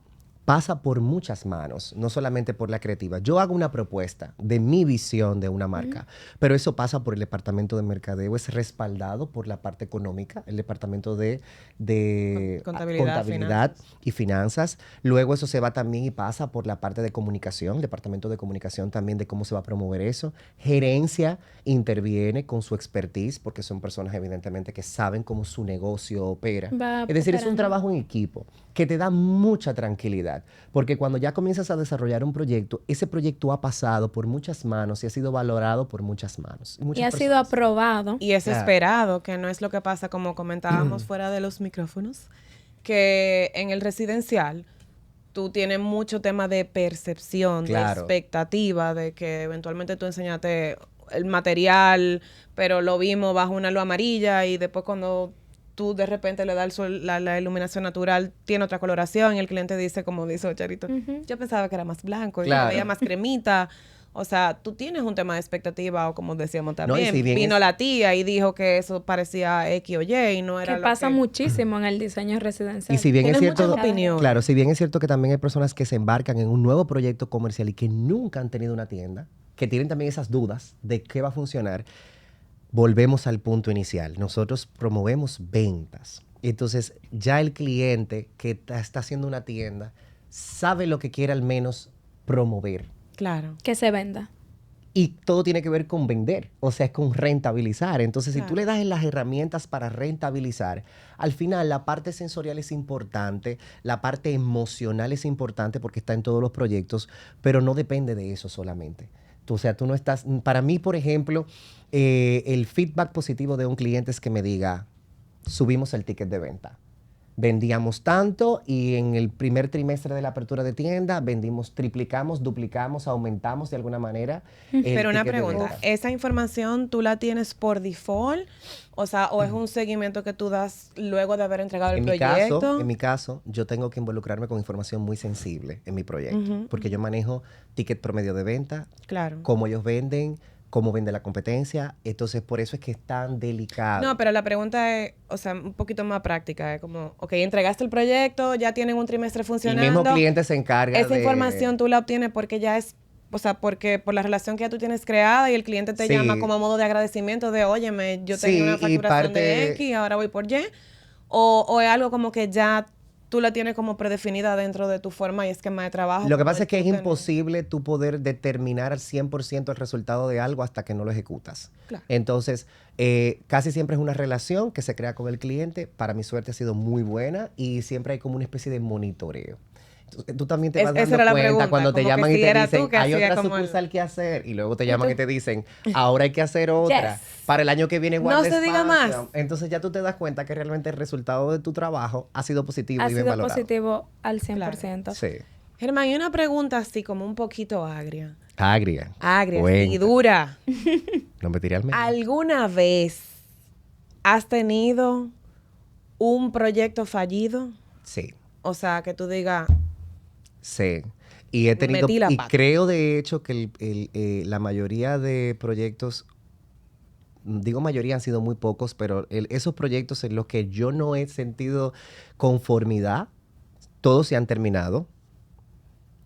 pasa por muchas manos, no solamente por la creativa. Yo hago una propuesta de mi visión de una marca, pero eso pasa por el departamento de mercadeo, es respaldado por la parte económica, el departamento de contabilidad y finanzas. Luego eso se va también y pasa por la parte de comunicación, el departamento de comunicación también de cómo se va a promover eso. Gerencia interviene con su expertise, porque son personas evidentemente que saben cómo su negocio opera. Es decir, es un trabajo en equipo que te da mucha tranquilidad, porque cuando ya comienzas a desarrollar un proyecto, ese proyecto ha pasado por muchas manos y ha sido valorado por muchas manos. Y ha sido aprobado. Y es esperado, que no es lo que pasa, como comentábamos fuera de los micrófonos, que en el residencial tú tienes mucho tema de percepción, de expectativa, de que eventualmente tú enseñaste el material, pero lo vimos bajo una luz amarilla y después cuando tú de repente le das el sol, la iluminación natural, tiene otra coloración y el cliente dice, como dice Charito, yo pensaba que era más blanco y lo veía más cremita. O sea, tú tienes un tema de expectativa o como decíamos también, no, si vino la tía y dijo que eso parecía X o Y y no era que pasa muchísimo en el diseño residencial. Y si bien es cierto, opinión. Claro, si bien es cierto que también hay personas que se embarcan en un nuevo proyecto comercial y que nunca han tenido una tienda, que tienen también esas dudas de qué va a funcionar. Volvemos al punto inicial. Nosotros promovemos ventas. Entonces, ya el cliente que está haciendo una tienda sabe lo que quiere al menos promover. Claro. Que se venda. Y todo tiene que ver con vender, o sea, es con rentabilizar. Entonces, si tú le das las herramientas para rentabilizar, al final la parte sensorial es importante, la parte emocional es importante porque está en todos los proyectos, pero no depende de eso solamente. O sea, tú no estás... Para mí, por ejemplo, el feedback positivo de un cliente es que me diga, subimos el ticket de venta. Vendíamos tanto y en el primer trimestre de la apertura de tienda vendimos, triplicamos, duplicamos, aumentamos de alguna manera. Pero una pregunta, ¿esa información tú la tienes por default? O sea, ¿o es un seguimiento que tú das luego de haber entregado el proyecto? En mi caso, yo tengo que involucrarme con información muy sensible en mi proyecto, porque yo manejo ticket promedio de venta, cómo ellos venden, cómo vende la competencia. Entonces, por eso es que es tan delicado. No, pero la pregunta es, o sea, un poquito más práctica. Es como, ok, entregaste el proyecto, ya tienen un trimestre funcionando. El mismo cliente se encarga Esa información tú la obtienes porque ya es, o sea, porque por la relación que ya tú tienes creada y el cliente te llama como modo de agradecimiento de, óyeme, yo tengo una facturación de X, ahora voy por Y. O es algo como que ya tú la tienes como predefinida dentro de tu forma y esquema de trabajo. Lo que pasa es que es imposible tú poder determinar al 100% el resultado de algo hasta que no lo ejecutas. Claro. Entonces, casi siempre es una relación que se crea con el cliente. Para mi suerte ha sido muy buena y siempre hay como una especie de monitoreo. tú también te vas Esa dando era la cuenta pregunta, cuando te como que llaman si y te era tú dicen, que hay hacía otra como el- sucursal que hacer, y luego te llaman y te dicen, ahora hay que hacer otra. Yes. Para el año que viene No se diga más. Entonces ya tú te das cuenta que realmente el resultado de tu trabajo ha sido positivo Ha y bien sido valorado. positivo al 100%. Sí. Germán, y una pregunta así como un poquito agria. Agria. Agria y Cuenta. dura. No me tiré al medio. ¿Alguna vez has tenido un proyecto fallido? Sí. O sea, que tú digas, Sí. Y he tenido, Metí la y pata. creo de hecho que la mayoría de proyectos, digo mayoría, han sido muy pocos, pero esos proyectos en los que yo no he sentido conformidad, todos se han terminado.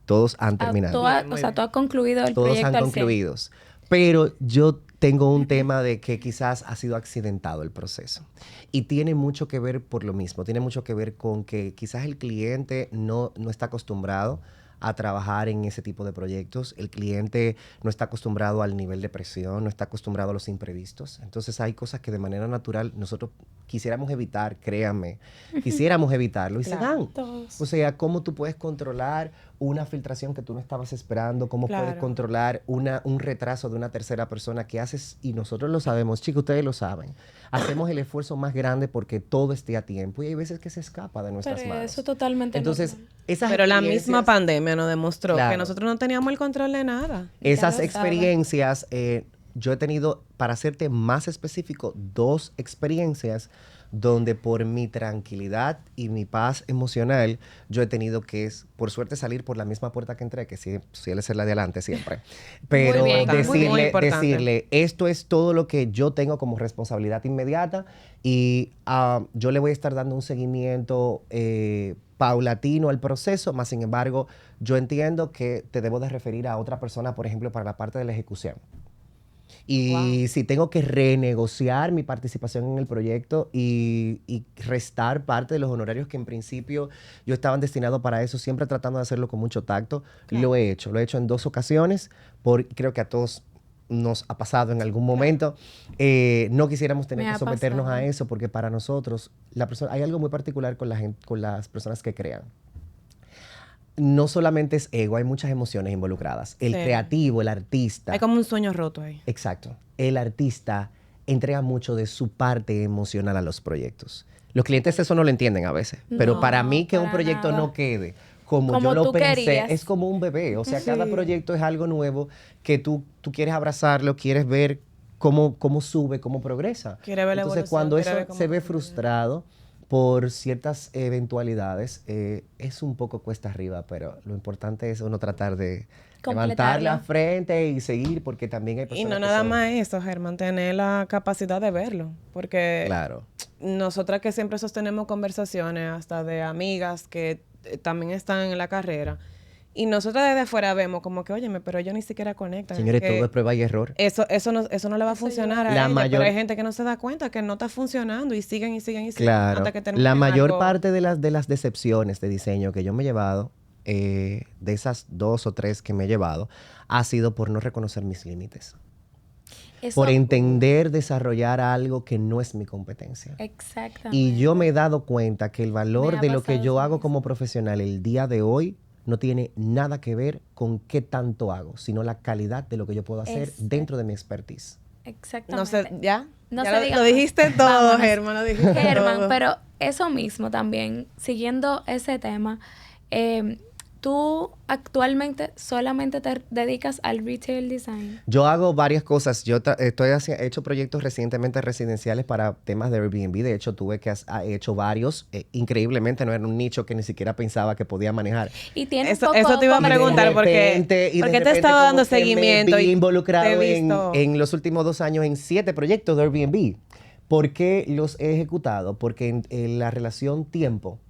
Todos han terminado. Muy Tú has concluido el Todos proyecto han al 100. concluidos. Pero yo tengo un tema de que quizás ha sido accidentado el proceso. Y tiene mucho que ver por lo mismo. Tiene mucho que ver con que quizás el cliente no está acostumbrado a trabajar en ese tipo de proyectos. El cliente no está acostumbrado al nivel de presión, no está acostumbrado a los imprevistos. Entonces hay cosas que de manera natural nosotros quisiéramos evitar, créanme. Quisiéramos evitarlo y se dan. Todos. O sea, cómo tú puedes controlar una filtración que tú no estabas esperando, cómo puedes Claro. controlar un retraso de una tercera persona que haces, y nosotros lo sabemos, chicos, ustedes lo saben. Hacemos el esfuerzo más grande porque todo esté a tiempo y hay veces que se escapa de nuestras Pero manos. eso totalmente Entonces, normal. esas pero la experiencias- misma pandemia nos demostró que Claro. nosotros no teníamos el control de nada. Esas Ya lo experiencias, yo he tenido, para serte más específico, 2 experiencias donde por mi tranquilidad y mi paz emocional, yo he tenido que, por suerte, salir por la misma puerta que entré, que sí, suele ser la de adelante siempre. Pero Muy bien, muy importante. decirle, esto es todo lo que yo tengo como responsabilidad inmediata y yo le voy a estar dando un seguimiento paulatino al proceso, más sin embargo, yo entiendo que te debo de referir a otra persona, por ejemplo, para la parte de la ejecución. Y si tengo que renegociar mi participación en el proyecto y restar parte de los honorarios que en principio yo estaban destinados para eso, siempre tratando de hacerlo con mucho tacto, lo he hecho. Lo he hecho en 2 ocasiones, creo que a todos nos ha pasado en algún momento. No quisiéramos tener Me que ha someternos pasado. a eso porque para nosotros, hay algo muy particular con con las personas que crean. No solamente es ego, hay muchas emociones involucradas. El Sí. creativo, el artista. Hay como un sueño roto ahí. Exacto. El artista entrega mucho de su parte emocional a los proyectos. Los clientes eso no lo entienden a veces, pero No, para mí que un para proyecto nada. no quede como Como yo lo tú pensé, querías. es como un bebé. O sea, Sí. cada proyecto es algo nuevo que tú quieres abrazarlo, quieres ver cómo sube, cómo progresa. Quiere ver la Entonces, evolución, cuando quiere eso ver cómo se ve cambia. frustrado por ciertas eventualidades, es un poco cuesta arriba, pero lo importante es uno tratar de levantar la Completarlo. frente y seguir, porque también hay Y personas no que nada son- más eso, Germán, tener la capacidad de verlo. Porque Claro. nosotras que siempre sostenemos conversaciones hasta de amigas que también están en la carrera, y nosotras desde afuera vemos como que, óyeme, pero ellos ni siquiera conectan. Señores, que todo es prueba y error. eso no le va a funcionar a La ella, mayor- pero hay gente que no se da cuenta que no está funcionando y siguen y siguen y siguen Claro. hasta que terminen La mayor algo. parte de las decepciones de diseño que yo me he llevado, de esas 2 o 3 que me he llevado, ha sido por no reconocer mis límites. Eso- Por entender desarrollar algo que no es mi competencia. Exactamente. Y yo me he dado cuenta que el valor Me ha de lo que pasado yo eso hago mismo. como profesional el día de hoy no tiene nada que ver con qué tanto hago, sino la calidad de lo que yo puedo hacer dentro de mi expertise. Exactamente. No sé, ¿ya? No Ya se lo, diga lo más. dijiste todo, Vámonos. Germán, lo dijiste Germán, todo. pero eso mismo también, siguiendo ese tema, tú actualmente solamente te dedicas al retail design. Yo hago varias cosas. Yo he hecho proyectos recientemente residenciales para temas de Airbnb. De hecho, he hecho varios. Increíblemente, no era un nicho que ni siquiera pensaba que podía manejar. Y tiene Eso- un poco eso te iba a como- preguntar, porque de te he repente estado dando como que seguimiento me vi y involucrado te he visto. en los últimos 2 años en 7 proyectos de Airbnb. ¿Por qué los he ejecutado? Porque en la relación tiempo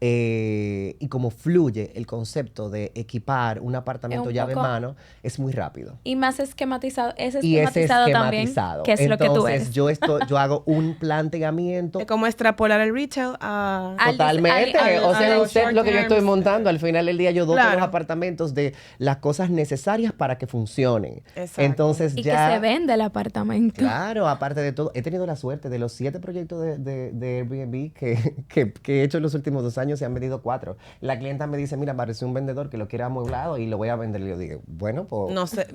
y como fluye el concepto de equipar un apartamento Es un llave en poco- mano, es muy rápido. Y más esquematizado, es Y es esquematizado también, esquematizado. que es lo que tú Entonces, eres. yo hago un planteamiento Es como extrapolar el retail a... Al- totalmente. al- O sea, al- usted short lo que yo estoy terms. montando, al final del día yo doto Claro. los apartamentos de las cosas necesarias para que funcionen. Exacto. Entonces Y ya... que se vende el apartamento. Claro, aparte de todo, he tenido la suerte de los 7 proyectos de Airbnb que he hecho en los últimos 2 años. años se han vendido 4. La clienta me dice, mira, apareció un vendedor que lo quiere amueblado y lo voy a vender. Y yo digo, bueno, pues No sé.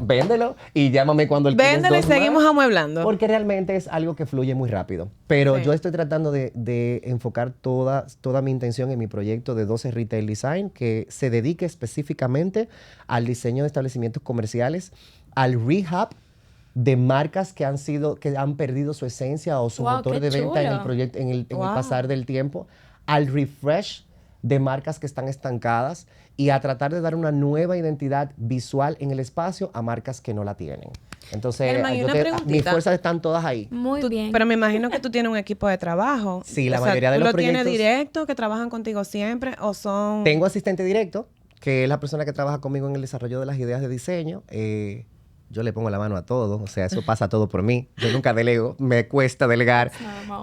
véndelo y llámame cuando el Véndelo y seguimos amueblando. Porque realmente es algo que fluye muy rápido. Pero yo estoy tratando de enfocar toda mi intención en mi proyecto de 12 Retail Design, que se dedique específicamente al diseño de establecimientos comerciales, al rehab de marcas que han perdido su esencia o su motor de venta en el proyecto, en el pasar del tiempo, al refresh de marcas que están estancadas y a tratar de dar una nueva identidad visual en el espacio a marcas que no la tienen. Entonces, mis fuerzas están todas ahí. Muy bien. Pero me imagino que tú tienes un equipo de trabajo. Sí, la mayoría de los proyectos. ¿Tú lo tienes directo, que trabajan contigo siempre o son...? Tengo asistente directo, que es la persona que trabaja conmigo en el desarrollo de las ideas de diseño. Yo le pongo la mano a todo, o sea, eso pasa todo por mí. Yo nunca delego, me cuesta delegar.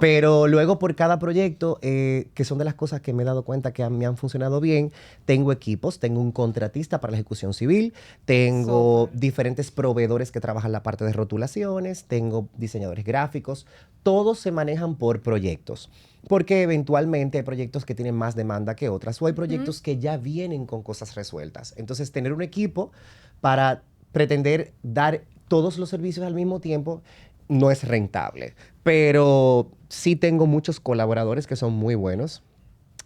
Pero luego por cada proyecto, que son de las cosas que me he dado cuenta que me han funcionado bien, tengo equipos, tengo un contratista para la ejecución civil, tengo diferentes proveedores que trabajan la parte de rotulaciones, tengo diseñadores gráficos, todos se manejan por proyectos. Porque eventualmente hay proyectos que tienen más demanda que otras, o hay proyectos que ya vienen con cosas resueltas. Entonces, tener un equipo para pretender dar todos los servicios al mismo tiempo no es rentable. Pero sí tengo muchos colaboradores que son muy buenos,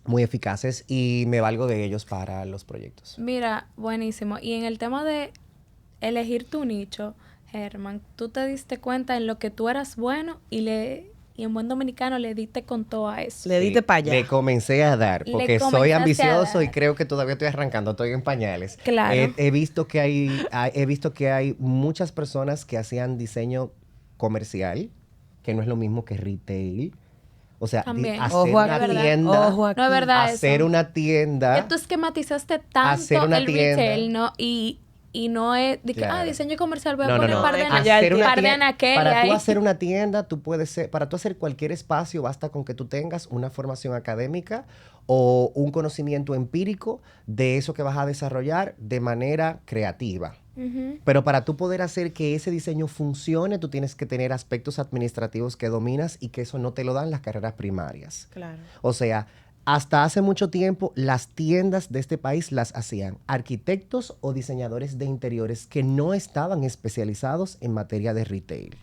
muy eficaces, y me valgo de ellos para los proyectos. Mira, buenísimo. Y en el tema de elegir tu nicho, Germán, tú te diste cuenta en lo que tú eras bueno y en buen dominicano le diste con todo a eso. Le diste para allá. Le comencé a dar, porque soy ambicioso y creo que todavía estoy arrancando, estoy en pañales. Claro. He visto que hay muchas personas que hacían diseño comercial, que no es lo mismo que retail. O sea, hacer una tienda. No es verdad hacer eso. una tienda. Que tú esquematizaste tanto el retail, ¿no? Y no es de que, diseño comercial, voy a poner par de anaquel. Para tú hacer una tienda, para tú hacer cualquier espacio, basta con que tú tengas una formación académica o un conocimiento empírico de eso que vas a desarrollar de manera creativa. Pero para tú poder hacer que ese diseño funcione, tú tienes que tener aspectos administrativos que dominas y que eso no te lo dan las carreras primarias. Claro. O sea, hasta hace mucho tiempo, las tiendas de este país las hacían arquitectos o diseñadores de interiores que no estaban especializados en materia de retail.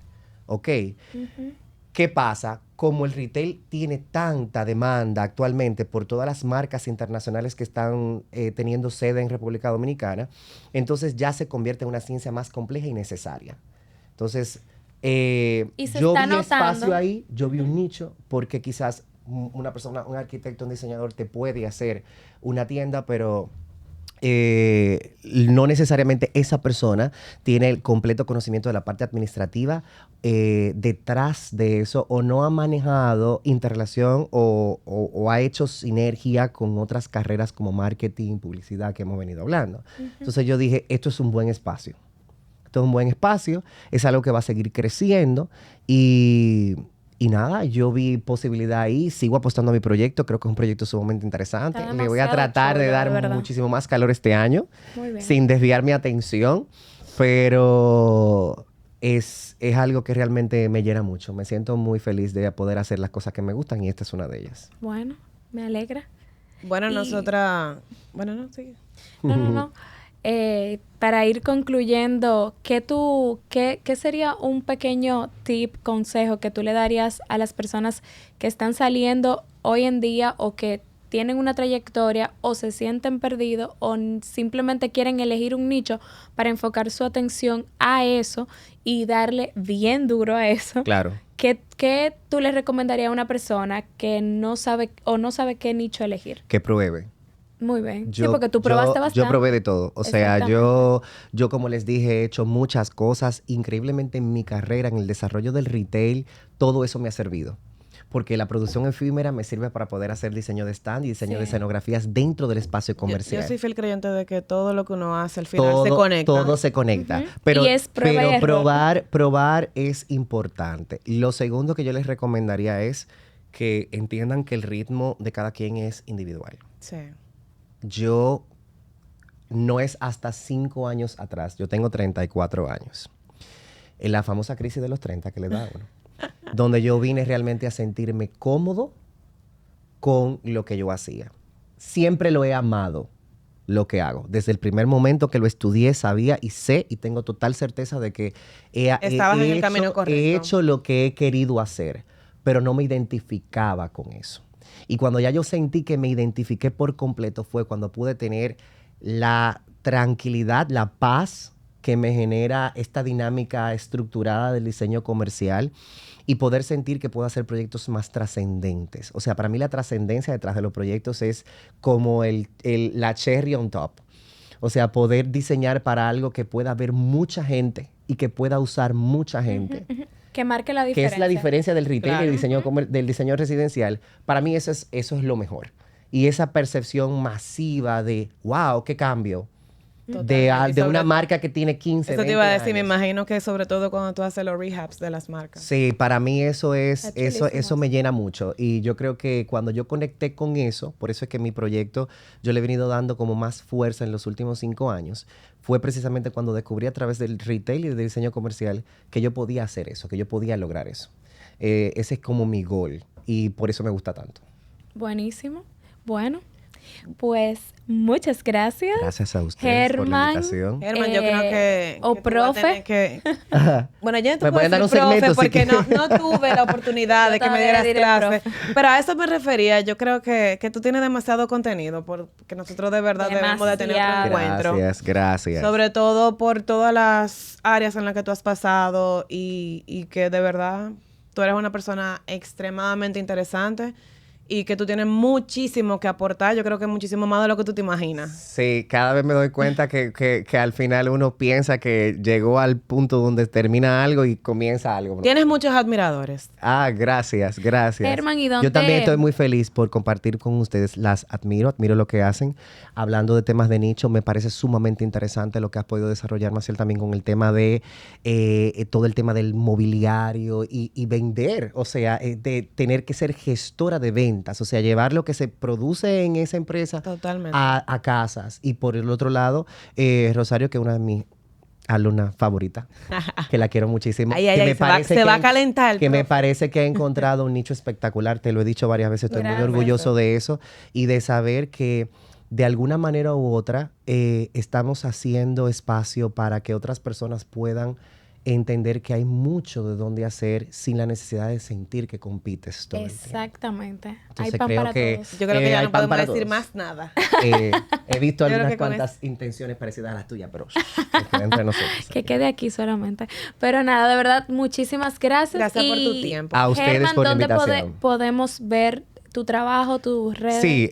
¿Ok? ¿Qué pasa? Como el retail tiene tanta demanda actualmente por todas las marcas internacionales que están teniendo sede en República Dominicana, entonces ya se convierte en una ciencia más compleja y necesaria. Entonces, yo vi espacio ahí, yo vi un nicho, porque quizás una persona, un arquitecto, un diseñador te puede hacer una tienda, pero no necesariamente esa persona tiene el completo conocimiento de la parte administrativa detrás de eso, o no ha manejado interrelación o ha hecho sinergia con otras carreras como marketing, publicidad que hemos venido hablando. Entonces yo dije, esto es un buen espacio. Esto es un buen espacio, es algo que va a seguir creciendo y nada, yo vi posibilidad ahí, sigo apostando a mi proyecto, creo que es un proyecto sumamente interesante. Le voy a tratar de dar muchísimo más calor este año, sin desviar mi atención, pero es algo que realmente me llena mucho. Me siento muy feliz de poder hacer las cosas que me gustan y esta es una de ellas. Bueno, me alegra. Bueno, nosotras... Bueno, no, sigue. No. Para ir concluyendo, ¿qué sería un pequeño tip, consejo que tú le darías a las personas que están saliendo hoy en día o que tienen una trayectoria o se sienten perdidos o simplemente quieren elegir un nicho para enfocar su atención a eso y darle bien duro a eso? Claro. ¿Qué tú le recomendarías a una persona que no sabe qué nicho elegir? Que pruebe. Muy bien. Sí, porque tú probaste bastante. Yo probé de todo. O sea, yo como les dije, he hecho muchas cosas. Increíblemente en mi carrera, en el desarrollo del retail, todo eso me ha servido. Porque la producción efímera me sirve para poder hacer diseño de stand y diseño de escenografías dentro del espacio comercial. Yo soy fiel creyente de que todo lo que uno hace al final se conecta. Todo se conecta. Pero probar es importante. Lo segundo que yo les recomendaría es que entiendan que el ritmo de cada quien es individual. Sí. Yo, no es hasta 5 años atrás, yo tengo 34 años, en la famosa crisis de los 30 que le da a uno, donde yo vine realmente a sentirme cómodo con lo que yo hacía. Siempre lo he amado, lo que hago. Desde el primer momento que lo estudié, sabía y sé y tengo total certeza de que Estabas en el camino correcto. he hecho lo que he querido hacer, pero no me identificaba con eso. Y cuando ya yo sentí que me identifiqué por completo fue cuando pude tener la tranquilidad, la paz que me genera esta dinámica estructurada del diseño comercial y poder sentir que puedo hacer proyectos más trascendentes. O sea, para mí la trascendencia detrás de los proyectos es como la cherry on top. O sea, poder diseñar para algo que pueda ver mucha gente y que pueda usar mucha gente. Que marque la diferencia. Que es la diferencia del retail Claro. y del diseño residencial. Para mí eso es lo mejor. Y esa percepción masiva de, wow, qué cambio. De una marca que tiene 15, Eso 20 te iba a decir, me años. imagino que sobre todo cuando tú haces los rehabs de las marcas. Sí, para mí eso chulísimo. me llena mucho. Y yo creo que cuando yo conecté con eso, por eso es que mi proyecto yo le he venido dando como más fuerza en los últimos 5 años, fue precisamente cuando descubrí a través del retail y del diseño comercial que yo podía hacer eso, que yo podía lograr eso. Ese es como mi goal y por eso me gusta tanto. Buenísimo. Bueno, pues muchas gracias. Gracias a ustedes por la invitación. Germán, yo creo que... o que tú vas a tener profe. que- Bueno, yo no te Me puedo pueden dar decir un segmento, profe si porque quieren. no tuve la oportunidad Yo de que me todavía dieras le diré clases. profe. Pero a eso me refería. Yo creo que tú tienes demasiado contenido porque nosotros de verdad debemos de tener otro Demasiado. encuentro. Gracias. Sobre todo por todas las áreas en las que tú has pasado y que de verdad tú eres una persona extremadamente interesante y que tú tienes muchísimo que aportar. Yo creo que muchísimo más de lo que tú te imaginas. Sí, cada vez me doy cuenta que al final uno piensa que llegó al punto donde termina algo y comienza algo. Tienes muchos admiradores. Ah, gracias. Germán, ¿y dónde? Yo también estoy muy feliz por compartir con ustedes. Las admiro lo que hacen. Hablando de temas de nicho, me parece sumamente interesante lo que has podido desarrollar, Maciel, también con el tema de todo el tema del mobiliario y vender. O sea, de tener que ser gestora de ventas. O sea, llevar lo que se produce en esa empresa Totalmente. a casas. Y por el otro lado, Rosario, que es una de mis alumnas favoritas, que la quiero muchísimo. Ay, que ay, me ay, parece se va a que- calentar. Que me profe. parece que ha encontrado un nicho espectacular. Te lo he dicho varias veces. Estoy muy Gracias. orgulloso de eso y de saber que de alguna manera u otra estamos haciendo espacio para que otras personas puedan entender que hay mucho de dónde hacer sin la necesidad de sentir que compites todo el tiempo. Exactamente. Hay Entonces, pan creo para que- todos. Yo creo que ya hay no pan podemos para decir todos. más nada. He visto Yo creo algunas que con cuantas intenciones parecidas a las tuyas, pero que quede entre nosotros. Que quede aquí solamente. Pero nada, de verdad, muchísimas gracias. Gracias por tu Y, tiempo. A ustedes Germán, por la ¿dónde invitación. podemos ver tu trabajo, tus redes? Sí,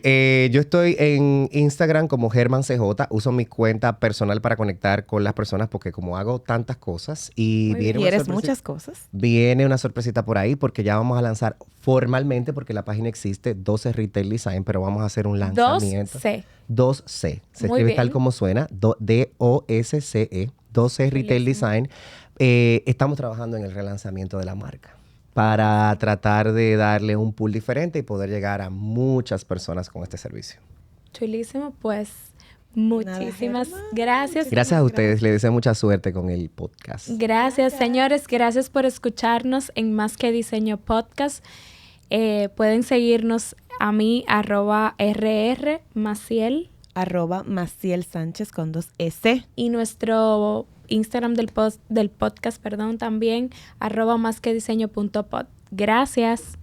yo estoy en Instagram como Germán CJ. Uso mi cuenta personal para conectar con las personas porque como hago tantas cosas y Muy viene Y una eres sorpresi- muchas cosas. Viene una sorpresita por ahí porque ya vamos a lanzar formalmente, porque la página existe, 12 Retail Design, pero vamos a hacer un lanzamiento. 2C. 2C. Se Muy escribe tal bien. como suena, DOSCE, 12 Retail Chulísimo. Design. Estamos trabajando en el relanzamiento de la marca para tratar de darle un pool diferente y poder llegar a muchas personas con este servicio. Chulísimo, pues muchísimas Germán. gracias. Gracias a ustedes, les deseo mucha suerte con el podcast. Gracias, señores. Gracias por escucharnos en Más que Diseño Podcast. Pueden seguirnos a mí, @RR Maciel, @Maciel Sánchez con 2 S. y nuestro Instagram del podcast, también, @masquediseño.pod. Gracias.